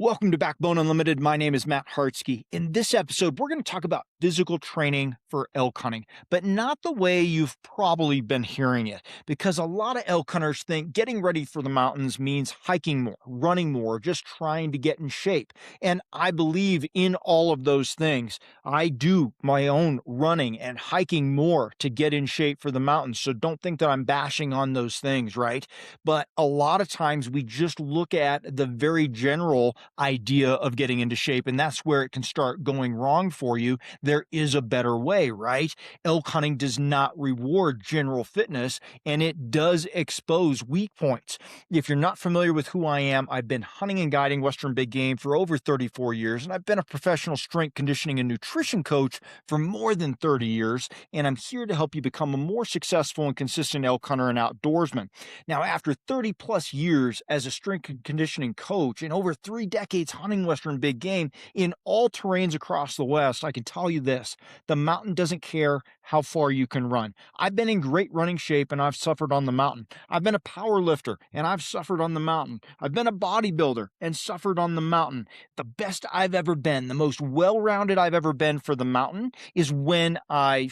Welcome to Backbone Unlimited. My name is Matt Hartsky. In this episode, we're going to talk about physical training for elk hunting, but not the way you've probably been hearing it, because a lot of elk hunters think getting ready for the mountains means hiking more, running more, just trying to get in shape. And I believe in all of those things. I do my own running and hiking more to get in shape for the mountains. So don't think that I'm bashing on those things, right? But a lot of times we just look at the very general idea of getting into shape, and that's where it can start going wrong for you. There is a better way, right? Elk hunting does not reward general fitness, and it does expose weak points. If you're not familiar with who I am, I've been hunting and guiding Western big game for over 34 years, and I've been a professional strength conditioning and nutrition coach for more than 30 years, and I'm here to help you become a more successful and consistent elk hunter and outdoorsman. Now, after 30 plus years as a strength and conditioning coach and over 3 decades hunting Western big game in all terrains across the West, I can tell you this: the mountain doesn't care how far you can run. I've been in great running shape and I've suffered on the mountain. I've been a power lifter and I've suffered on the mountain. I've been a bodybuilder and suffered on the mountain. The best I've ever been, the most well-rounded I've ever been for the mountain is when I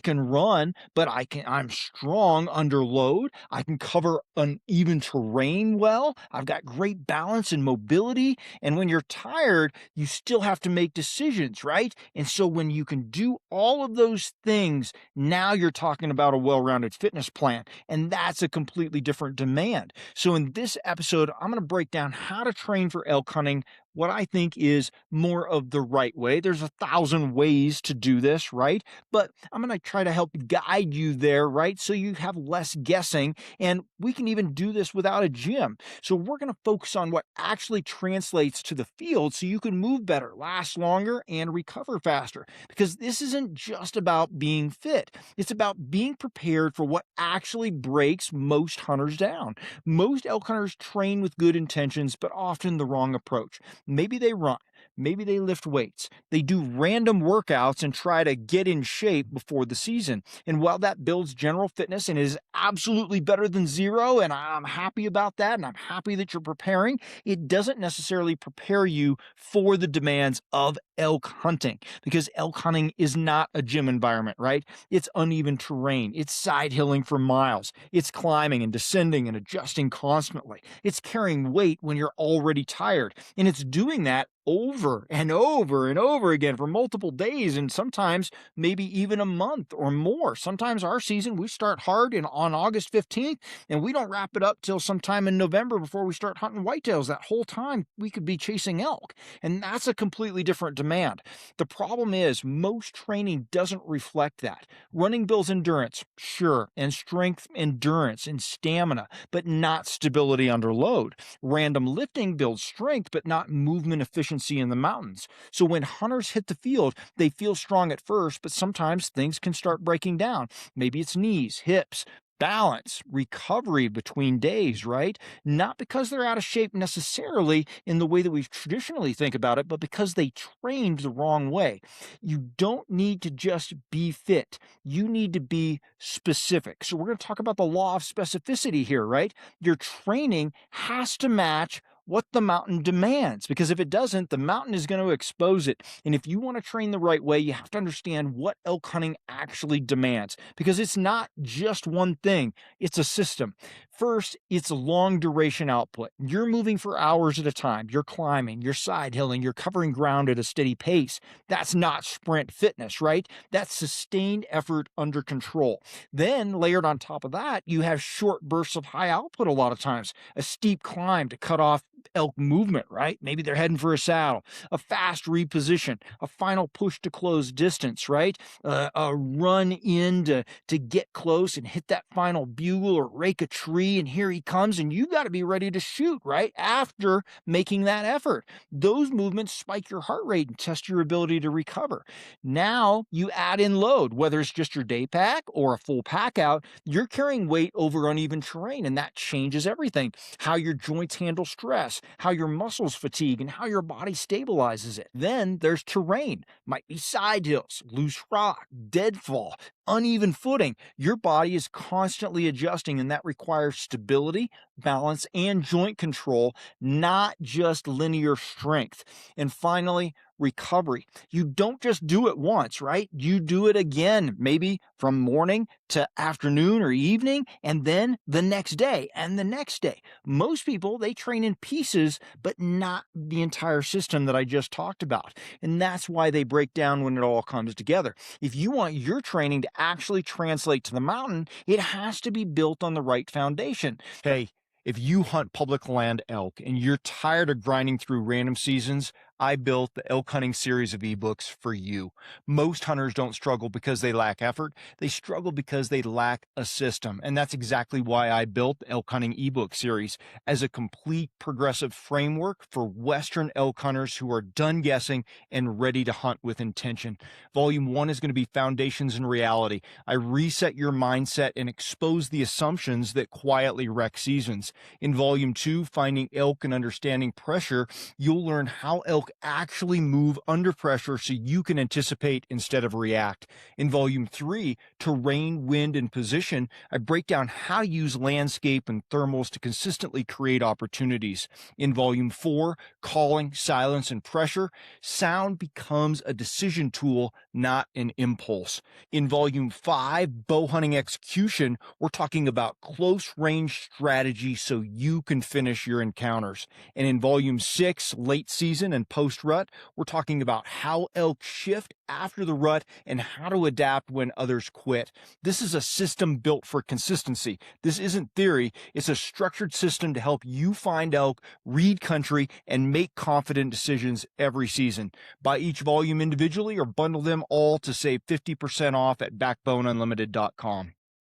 can run, but I'm strong under load. I can cover uneven terrain well. I've got great balance and mobility. And when you're tired, you still have to make decisions, right? And so when you can do all of those things, now you're talking about a well-rounded fitness plan. And that's a completely different demand. So in this episode, I'm going to break down how to train for elk hunting, what I think is more of the right way. There's 1,000 ways to do this, right? But I'm going to try to help guide you there, right? So you have less guessing, and we can even do this without a gym. So we're going to focus on what actually translates to the field so you can move better, last longer, and recover faster. Because this isn't just about being fit. It's about being prepared for what actually breaks most hunters down. Most elk hunters train with good intentions, but often the wrong approach. Maybe they run, maybe they lift weights, they do random workouts and try to get in shape before the season. And while that builds general fitness and is absolutely better than zero, and I'm happy about that, and I'm happy that you're preparing, it doesn't necessarily prepare you for the demands of elk hunting, because elk hunting is not a gym environment, right? It's uneven terrain, it's side hilling for miles, it's climbing and descending and adjusting constantly, it's carrying weight when you're already tired, and it's doing that over and over and over again for multiple days, and sometimes maybe even a month or more. Sometimes our season, we start hard on August 15th, and we don't wrap it up till sometime in November before we start hunting whitetails. That whole time we could be chasing elk, and that's a completely different demand. The problem is most training doesn't reflect that. Running builds endurance, sure, and strength, endurance, and stamina, but not stability under load. Random lifting builds strength, but not movement efficiency in the mountains. So when hunters hit the field, they feel strong at first, but sometimes things can start breaking down. Maybe it's knees, hips, balance, recovery between days, right? Not because they're out of shape necessarily in the way that we traditionally think about it, but because they trained the wrong way. You don't need to just be fit. You need to be specific. So we're going to talk about the law of specificity here, right? Your training has to match what the mountain demands, because if it doesn't, the mountain is going to expose it. And if you want to train the right way, you have to understand what elk hunting actually demands, because it's not just one thing, it's a system. First, it's long duration output. You're moving for hours at a time. You're climbing, you're side hilling, you're covering ground at a steady pace. That's not sprint fitness, right? That's sustained effort under control. Then layered on top of that, you have short bursts of high output a lot of times, a steep climb to cut off elk movement, right? Maybe they're heading for a saddle, a fast reposition, a final push to close distance, right? A run in to get close and hit that final bugle or rake a tree, and here he comes, and you got to be ready to shoot, right? After making that effort. Those movements spike your heart rate and test your ability to recover. Now you add in load, whether it's just your day pack or a full pack out, you're carrying weight over uneven terrain, and that changes everything. How your joints handle stress, how your muscles fatigue, and how your body stabilizes it. Then there's terrain. Might be side hills, loose rock, deadfall, uneven footing. Your body is constantly adjusting, and that requires stability, balance, and joint control, not just linear strength. And finally, recovery. You don't just do it once, right? You do it again, maybe from morning to afternoon or evening, and then the next day and the next day. Most people, they train in pieces, but not the entire system that I just talked about. And that's why they break down when it all comes together. If you want your training to actually translate to the mountain, it has to be built on the right foundation. Hey, if you hunt public land elk and you're tired of grinding through random seasons, I built the elk hunting series of ebooks for you. Most hunters don't struggle because they lack effort. They struggle because they lack a system. And that's exactly why I built the elk hunting ebook series as a complete progressive framework for Western elk hunters who are done guessing and ready to hunt with intention. Volume 1 is going to be Foundations and Reality. I reset your mindset and expose the assumptions that quietly wreck seasons. In Volume 2, Finding Elk and Understanding Pressure, you'll learn how elk actually move under pressure so you can anticipate instead of react. In Volume 3, Terrain, Wind, and Position, I break down how to use landscape and thermals to consistently create opportunities. In Volume 4, Calling, Silence, and Pressure, sound becomes a decision tool, not an impulse. In Volume 5, Bow Hunting Execution, we're talking about close range strategy so you can finish your encounters. And in Volume 6, Late Season and Post Rut, we're talking about how elk shift after the rut and how to adapt when others quit. This is a system built for consistency. This isn't theory, it's a structured system to help you find elk, read country, and make confident decisions every season. Buy each volume individually or bundle them all to save 50% off at backboneunlimited.com.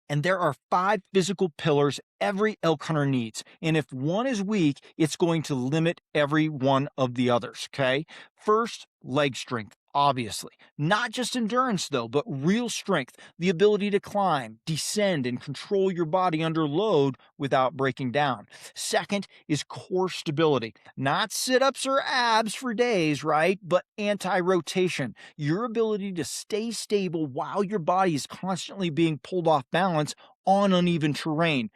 And there are 5 physical pillars every elk hunter needs. And if one is weak, it's going to limit every one of the others, okay? First, leg strength, obviously. Not just endurance, though, but real strength, the ability to climb, descend, and control your body under load without breaking down. Second is core stability. Not sit-ups or abs for days, right? But anti-rotation. Your ability to stay stable while your body is constantly being pulled off balance on uneven terrain.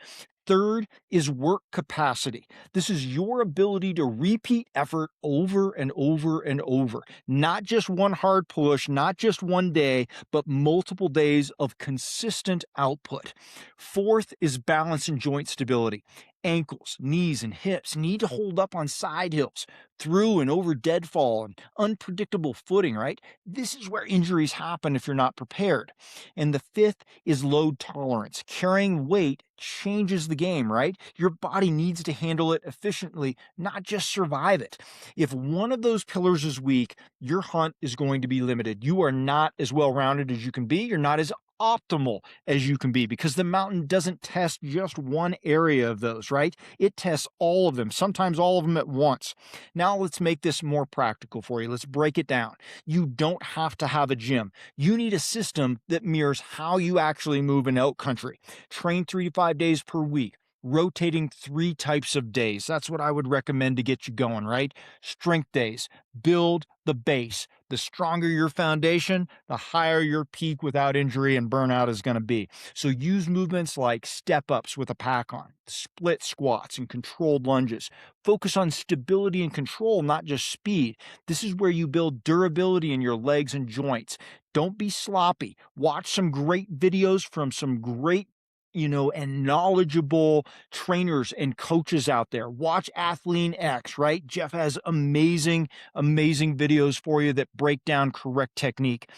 Third is work capacity. This is your ability to repeat effort over and over and over. Not just one hard push, not just one day, but multiple days of consistent output. Fourth is balance and joint stability. Ankles, knees, and hips need to hold up on side hills, through and over deadfall and unpredictable footing, right? This is where injuries happen if you're not prepared. And the fifth is load tolerance. Carrying weight changes the game, right? Your body needs to handle it efficiently, not just survive it. If one of those pillars is weak, your hunt is going to be limited. You are not as well-rounded as you can be. You're not as optimal as you can be because the mountain doesn't test just one area of those, right? It tests all of them, sometimes all of them at once. Now let's make this more practical for you. Let's break it down. You don't have to have a gym. You need a system that mirrors how you actually move in elk country. Train 3 to 5 days per week. Rotating 3 types of days. That's what I would recommend to get you going, right? Strength days. Build the base. The stronger your foundation, the higher your peak without injury and burnout is going to be. So use movements like step ups with a pack on, split squats, and controlled lunges. Focus on stability and control, not just speed. This is where you build durability in your legs and joints. Don't be sloppy. Watch some great videos from some great and knowledgeable trainers and coaches out there. Watch Athlean X, right? Jeff has amazing videos for you that break down correct technique.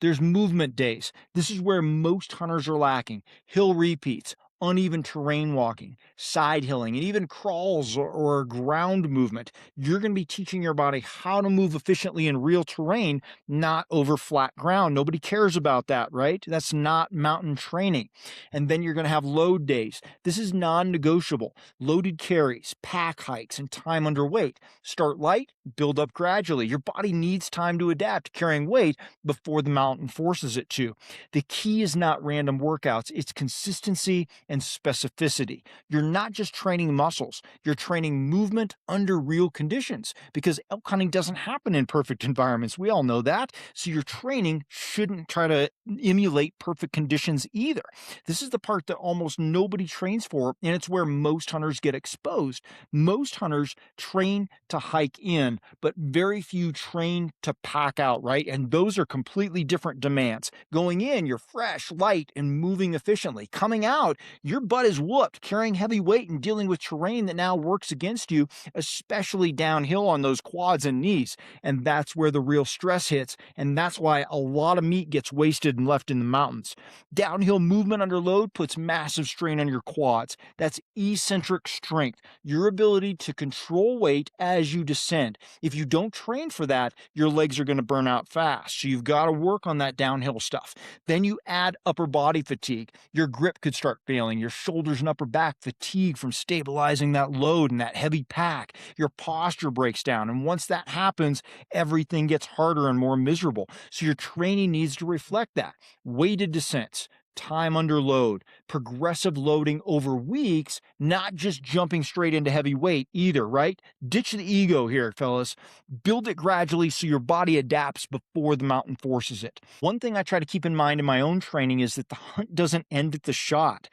There's movement days. This is where most hunters are lacking. Hill repeats, uneven terrain walking, side hilling, and even crawls or ground movement. You're going to be teaching your body how to move efficiently in real terrain, not over flat ground. Nobody cares about that, right? That's not mountain training. And then you're going to have load days. This is non-negotiable. Loaded carries, pack hikes, and time under weight. Start light, build up gradually. Your body needs time to adapt to carrying weight before the mountain forces it to. The key is not random workouts. It's consistency and specificity. You're not just training muscles, you're training movement under real conditions because elk hunting doesn't happen in perfect environments. We all know that. So your training shouldn't try to emulate perfect conditions either. This is the part that almost nobody trains for, and it's where most hunters get exposed. Most hunters train to hike in, but very few train to pack out, right? And those are completely different demands. Going in, you're fresh, light, and moving efficiently. Coming out, your butt is whooped, carrying heavy weight and dealing with terrain that now works against you, especially downhill on those quads and knees. And that's where the real stress hits. And that's why a lot of meat gets wasted and left in the mountains. Downhill movement under load puts massive strain on your quads. That's eccentric strength, your ability to control weight as you descend. If you don't train for that, your legs are going to burn out fast. So you've got to work on that downhill stuff. Then you add upper body fatigue. Your grip could start failing. Your shoulders and upper back fatigue from stabilizing that load and that heavy pack. Your posture breaks down. And once that happens, everything gets harder and more miserable. So your training needs to reflect that. Weighted descents, time under load, progressive loading over weeks, not just jumping straight into heavy weight either, right? Ditch the ego here, fellas. Build it gradually so your body adapts before the mountain forces it. One thing I try to keep in mind in my own training is that the hunt doesn't end at the shot.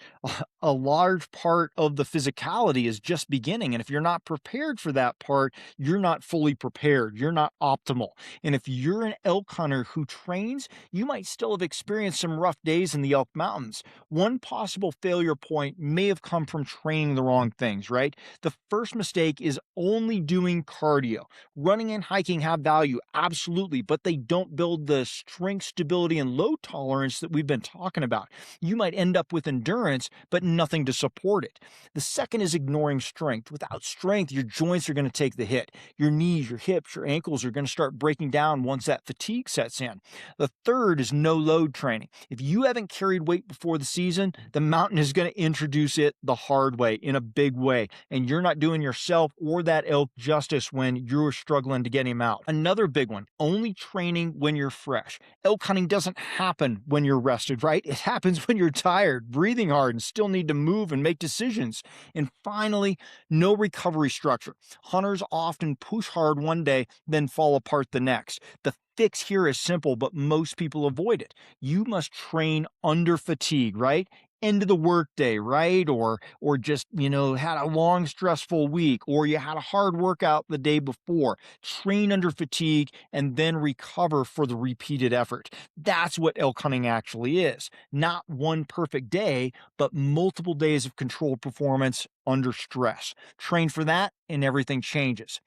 A large part of the physicality is just beginning. And if you're not prepared for that part, you're not fully prepared. You're not optimal. And if you're an elk hunter who trains, you might still have experienced some rough days in the elk mountains. One possible failure point may have come from training the wrong things, right? The first mistake is only doing cardio. Running and hiking have value, absolutely, but they don't build the strength, stability, and load tolerance that we've been talking about. You might end up with endurance, but nothing to support it. The second is ignoring strength. Without strength, your joints are going to take the hit. Your knees, your hips, your ankles are going to start breaking down once that fatigue sets in. The third is no load training. If you haven't carried weight before the season, the mountain is going to introduce it the hard way, in a big way, and you're not doing yourself or that elk justice when you're struggling to get him out. Another big one, only training when you're fresh. Elk hunting doesn't happen when you're rested, right? It happens when you're tired, breathing hard, and still need to move and make decisions. And finally, no recovery structure. Hunters often push hard one day, then fall apart the next. The fix here is simple, but most people avoid it. You must train under fatigue, right? End of the workday, right? Or just, had a long stressful week, or you had a hard workout the day before. Train under fatigue and then recover for the repeated effort. That's what elk hunting actually is. Not one perfect day, but multiple days of controlled performance under stress. Train for that and everything changes.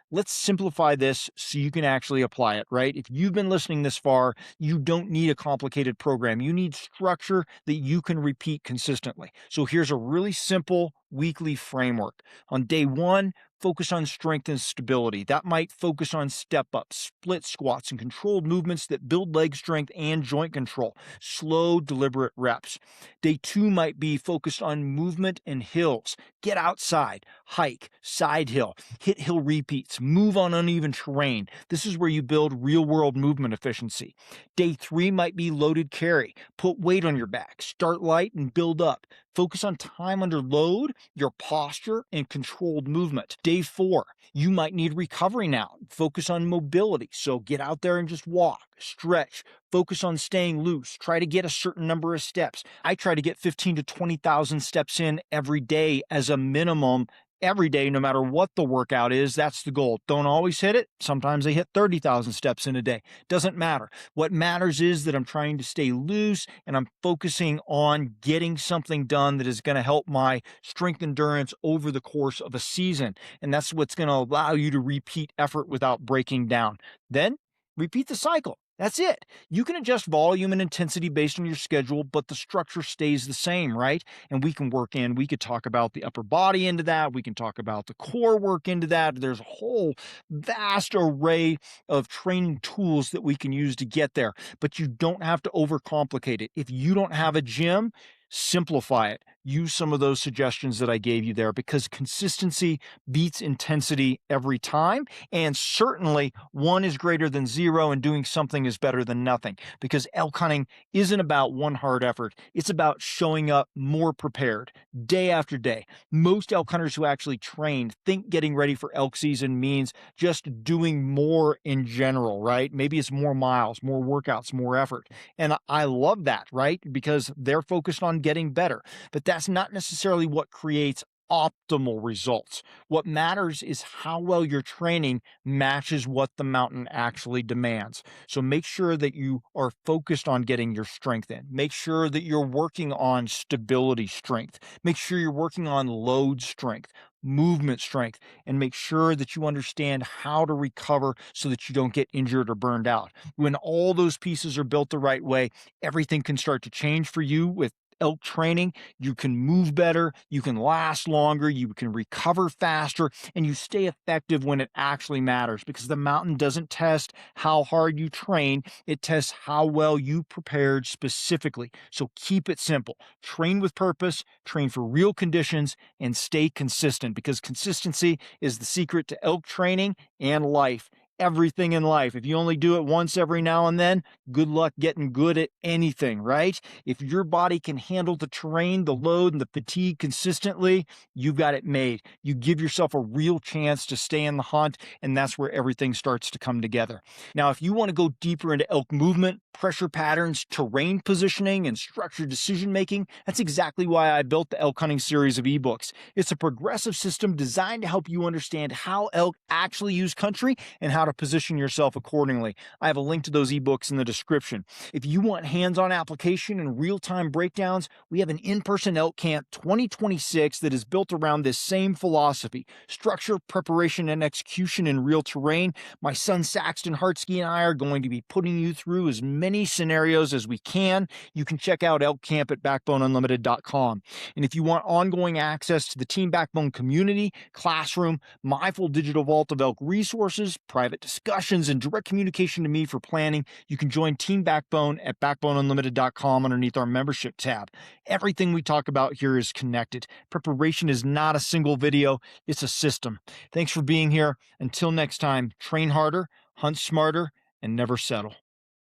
Let's simplify this so you can actually apply it, right? If you've been listening this far, you don't need a complicated program. You need structure that you can repeat consistently. So here's a really simple weekly framework. On day one, focus on strength and stability. That might focus on step ups, split squats, and controlled movements that build leg strength and joint control. Slow, deliberate reps. Day two might be focused on movement and hills. Get outside, hike, side hill, hit hill repeats, move on uneven terrain. This is where you build real world movement efficiency. Day three might be loaded carry. Put weight on your back, start light and build up. Focus on time under load, your posture, and controlled movement. Day four, you might need recovery now. Focus on mobility. So get out there and just walk, stretch, focus on staying loose. Try to get a certain number of steps. I try to get 15 to 20,000 steps in every day as a minimum. Every day, no matter what the workout is, that's the goal. Don't always hit it. Sometimes I hit 30,000 steps in a day. Doesn't matter. What matters is that I'm trying to stay loose and I'm focusing on getting something done that is going to help my strength endurance over the course of a season. And that's what's going to allow you to repeat effort without breaking down. Then repeat the cycle. That's it. You can adjust volume and intensity based on your schedule, but the structure stays the same, right? And we could talk about the upper body into that. We can talk about the core work into that. There's a whole vast array of training tools that we can use to get there, but you don't have to overcomplicate it. If you don't have a gym, simplify it. use some of those suggestions that I gave you there, because consistency beats intensity every time. And certainly one is greater than zero, and doing something is better than nothing, because elk hunting isn't about one hard effort. It's about showing up more prepared day after day. Most elk hunters who actually train think getting ready for elk season means just doing more in general, right? Maybe it's more miles, more workouts, more effort. And I love that, right? Because they're focused on getting better. But that's not necessarily what creates optimal results. What matters is how well your training matches what the mountain actually demands. So make sure that you are focused on getting your strength in. Make sure that you're working on stability strength. Make sure you're working on load strength, movement strength, and make sure that you understand how to recover so that you don't get injured or burned out. When all those pieces are built the right way, everything can start to change for you with elk training. You can move better, you can last longer, you can recover faster, and you stay effective when it actually matters, because the mountain doesn't test how hard you train, it tests how well you prepared specifically. So keep it simple. Train with purpose, train for real conditions, and stay consistent, because consistency is the secret to elk training and life. Everything in life. If you only do it once every now and then, good luck getting good at anything, right? If your body can handle the terrain, the load, and the fatigue consistently, you got it made. You give yourself a real chance to stay in the hunt, and that's where everything starts to come together. Now, if you want to go deeper into elk movement, pressure patterns, terrain positioning, and structured decision making, that's exactly why I built the elk hunting series of ebooks. It's a progressive system designed to help you understand how elk actually use country and how to position yourself accordingly. I have a link to those ebooks in the description. If you want hands-on application and real-time breakdowns, we have an in-person Elk Camp 2026 that is built around this same philosophy: structure, preparation, and execution in real terrain. My son Saxton Hartsky and I are going to be putting you through as many scenarios as we can. You can check out Elk Camp at backboneunlimited.com. And if you want ongoing access to the Team Backbone community, classroom, my full digital vault of elk resources, private discussions, and direct communication to me for planning, you can join Team Backbone at backboneunlimited.com underneath our membership tab. Everything we talk about here is connected. Preparation is not a single video, it's a system. Thanks for being here. Until next time, train harder, hunt smarter, and never settle.